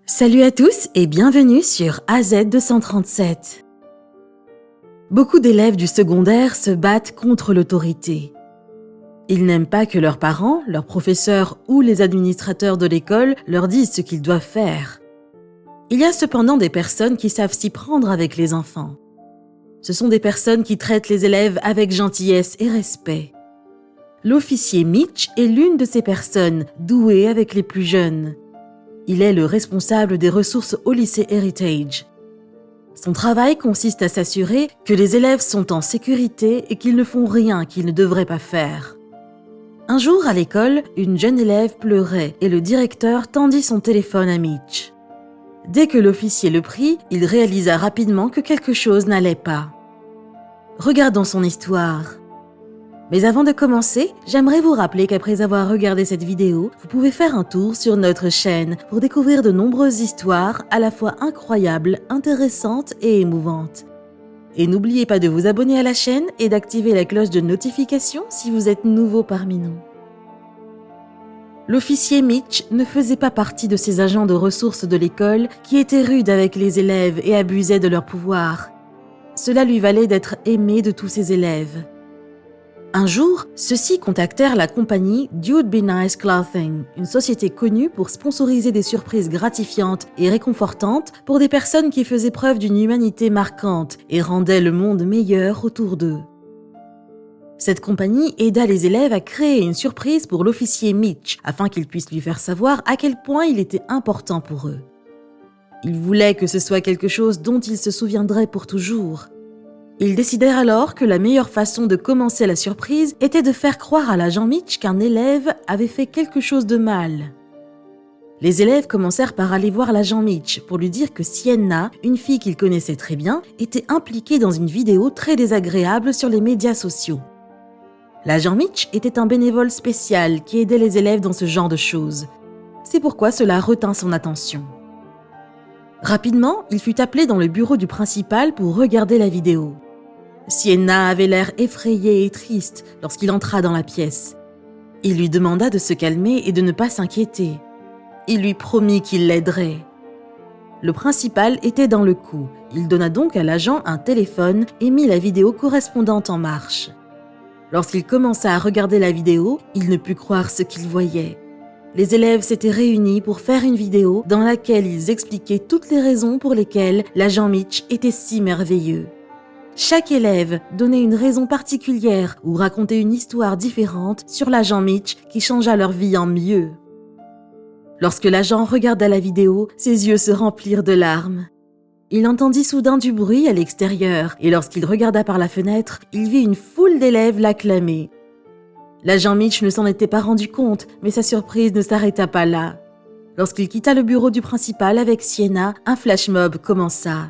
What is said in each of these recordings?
Salut à tous et bienvenue sur AZ237. Beaucoup d'élèves du secondaire se battent contre l'autorité. Ils n'aiment pas que leurs parents, leurs professeurs ou les administrateurs de l'école leur disent ce qu'ils doivent faire. Il y a cependant des personnes qui savent s'y prendre avec les enfants. Ce sont des personnes qui traitent les élèves avec gentillesse et respect. L'officier Mitch est l'une de ces personnes, douée avec les plus jeunes. Il est le responsable des ressources au lycée Heritage. Son travail consiste à s'assurer que les élèves sont en sécurité et qu'ils ne font rien qu'ils ne devraient pas faire. Un jour à l'école, une jeune élève pleurait et le directeur tendit son téléphone à Mitch. Dès que l'officier le prit, il réalisa rapidement que quelque chose n'allait pas. Regardons son histoire. Mais avant de commencer, j'aimerais vous rappeler qu'après avoir regardé cette vidéo, vous pouvez faire un tour sur notre chaîne pour découvrir de nombreuses histoires à la fois incroyables, intéressantes et émouvantes. Et n'oubliez pas de vous abonner à la chaîne et d'activer la cloche de notification si vous êtes nouveau parmi nous. L'officier Mitch ne faisait pas partie de ces agents de ressources de l'école qui étaient rudes avec les élèves et abusaient de leur pouvoir. Cela lui valait d'être aimé de tous ses élèves. Un jour, ceux-ci contactèrent la compagnie Dude Be Nice Clothing, une société connue pour sponsoriser des surprises gratifiantes et réconfortantes pour des personnes qui faisaient preuve d'une humanité marquante et rendaient le monde meilleur autour d'eux. Cette compagnie aida les élèves à créer une surprise pour l'officier Mitch afin qu'il puisse lui faire savoir à quel point il était important pour eux. Ils voulaient que ce soit quelque chose dont ils se souviendraient pour toujours. Ils décidèrent alors que la meilleure façon de commencer la surprise était de faire croire à l'agent Mitch qu'un élève avait fait quelque chose de mal. Les élèves commencèrent par aller voir l'agent Mitch pour lui dire que Sienna, une fille qu'ils connaissaient très bien, était impliquée dans une vidéo très désagréable sur les médias sociaux. L'agent Mitch était un bénévole spécial qui aidait les élèves dans ce genre de choses. C'est pourquoi cela retint son attention. Rapidement, il fut appelé dans le bureau du principal pour regarder la vidéo. Sienna avait l'air effrayée et triste lorsqu'il entra dans la pièce. Il lui demanda de se calmer et de ne pas s'inquiéter. Il lui promit qu'il l'aiderait. Le principal était dans le coup. Il donna donc à l'agent un téléphone et mit la vidéo correspondante en marche. Lorsqu'il commença à regarder la vidéo, il ne put croire ce qu'il voyait. Les élèves s'étaient réunis pour faire une vidéo dans laquelle ils expliquaient toutes les raisons pour lesquelles l'agent Mitch était si merveilleux. Chaque élève donnait une raison particulière ou racontait une histoire différente sur l'agent Mitch qui changea leur vie en mieux. Lorsque l'agent regarda la vidéo, ses yeux se remplirent de larmes. Il entendit soudain du bruit à l'extérieur et lorsqu'il regarda par la fenêtre, il vit une foule d'élèves l'acclamer. L'agent Mitch ne s'en était pas rendu compte, mais sa surprise ne s'arrêta pas là. Lorsqu'il quitta le bureau du principal avec Sienna, un flash mob commença.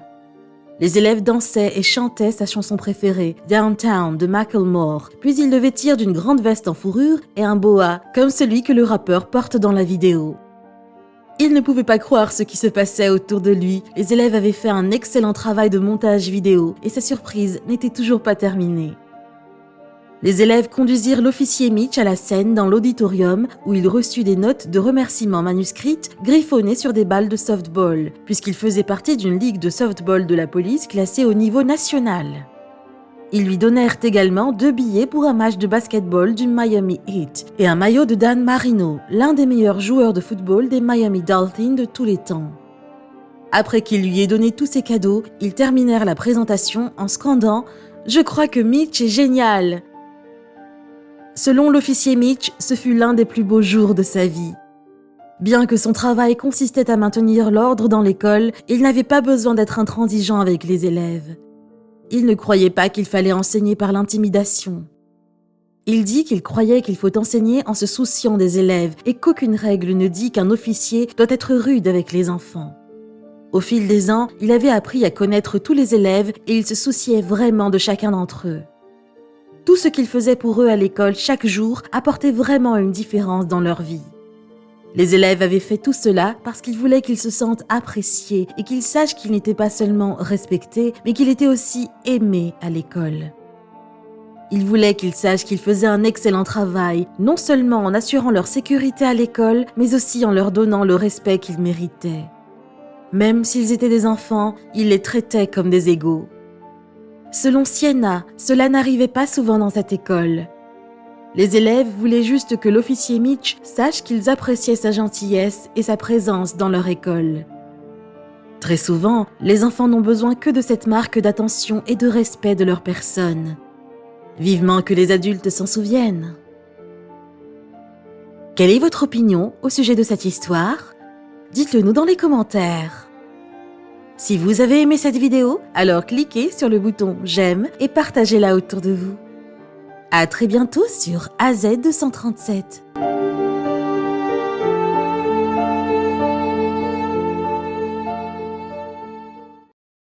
Les élèves dansaient et chantaient sa chanson préférée, Downtown de Macklemore, puis ils le vêtirent d'une grande veste en fourrure et un boa, comme celui que le rappeur porte dans la vidéo. Il ne pouvait pas croire ce qui se passait autour de lui. Les élèves avaient fait un excellent travail de montage vidéo et sa surprise n'était toujours pas terminée. Les élèves conduisirent l'officier Mitch à la scène dans l'auditorium où il reçut des notes de remerciements manuscrites griffonnées sur des balles de softball, puisqu'il faisait partie d'une ligue de softball de la police classée au niveau national. Ils lui donnèrent également 2 billets pour un match de basketball du Miami Heat et un maillot de Dan Marino, l'un des meilleurs joueurs de football des Miami Dolphins de tous les temps. Après qu'il lui ait donné tous ces cadeaux, ils terminèrent la présentation en scandant « Je crois que Mitch est génial !» Selon l'officier Mitch, ce fut l'un des plus beaux jours de sa vie. Bien que son travail consistait à maintenir l'ordre dans l'école, il n'avait pas besoin d'être intransigeant avec les élèves. Il ne croyait pas qu'il fallait enseigner par l'intimidation. Il dit qu'il croyait qu'il faut enseigner en se souciant des élèves et qu'aucune règle ne dit qu'un officier doit être rude avec les enfants. Au fil des ans, il avait appris à connaître tous les élèves et il se souciait vraiment de chacun d'entre eux. Tout ce qu'il faisait pour eux à l'école chaque jour apportait vraiment une différence dans leur vie. Les élèves avaient fait tout cela parce qu'ils voulaient qu'ils se sentent appréciés et qu'ils sachent qu'ils n'étaient pas seulement respectés, mais qu'ils étaient aussi aimés à l'école. Ils voulaient qu'ils sachent qu'ils faisaient un excellent travail, non seulement en assurant leur sécurité à l'école, mais aussi en leur donnant le respect qu'ils méritaient. Même s'ils étaient des enfants, il les traitait comme des égaux. Selon Sienna, cela n'arrivait pas souvent dans cette école. Les élèves voulaient juste que l'officier Mitch sache qu'ils appréciaient sa gentillesse et sa présence dans leur école. Très souvent, les enfants n'ont besoin que de cette marque d'attention et de respect de leur personne. Vivement que les adultes s'en souviennent. Quelle est votre opinion au sujet de cette histoire ? Dites-le nous dans les commentaires. Si vous avez aimé cette vidéo, alors cliquez sur le bouton j'aime et partagez-la autour de vous. À très bientôt sur AZ237.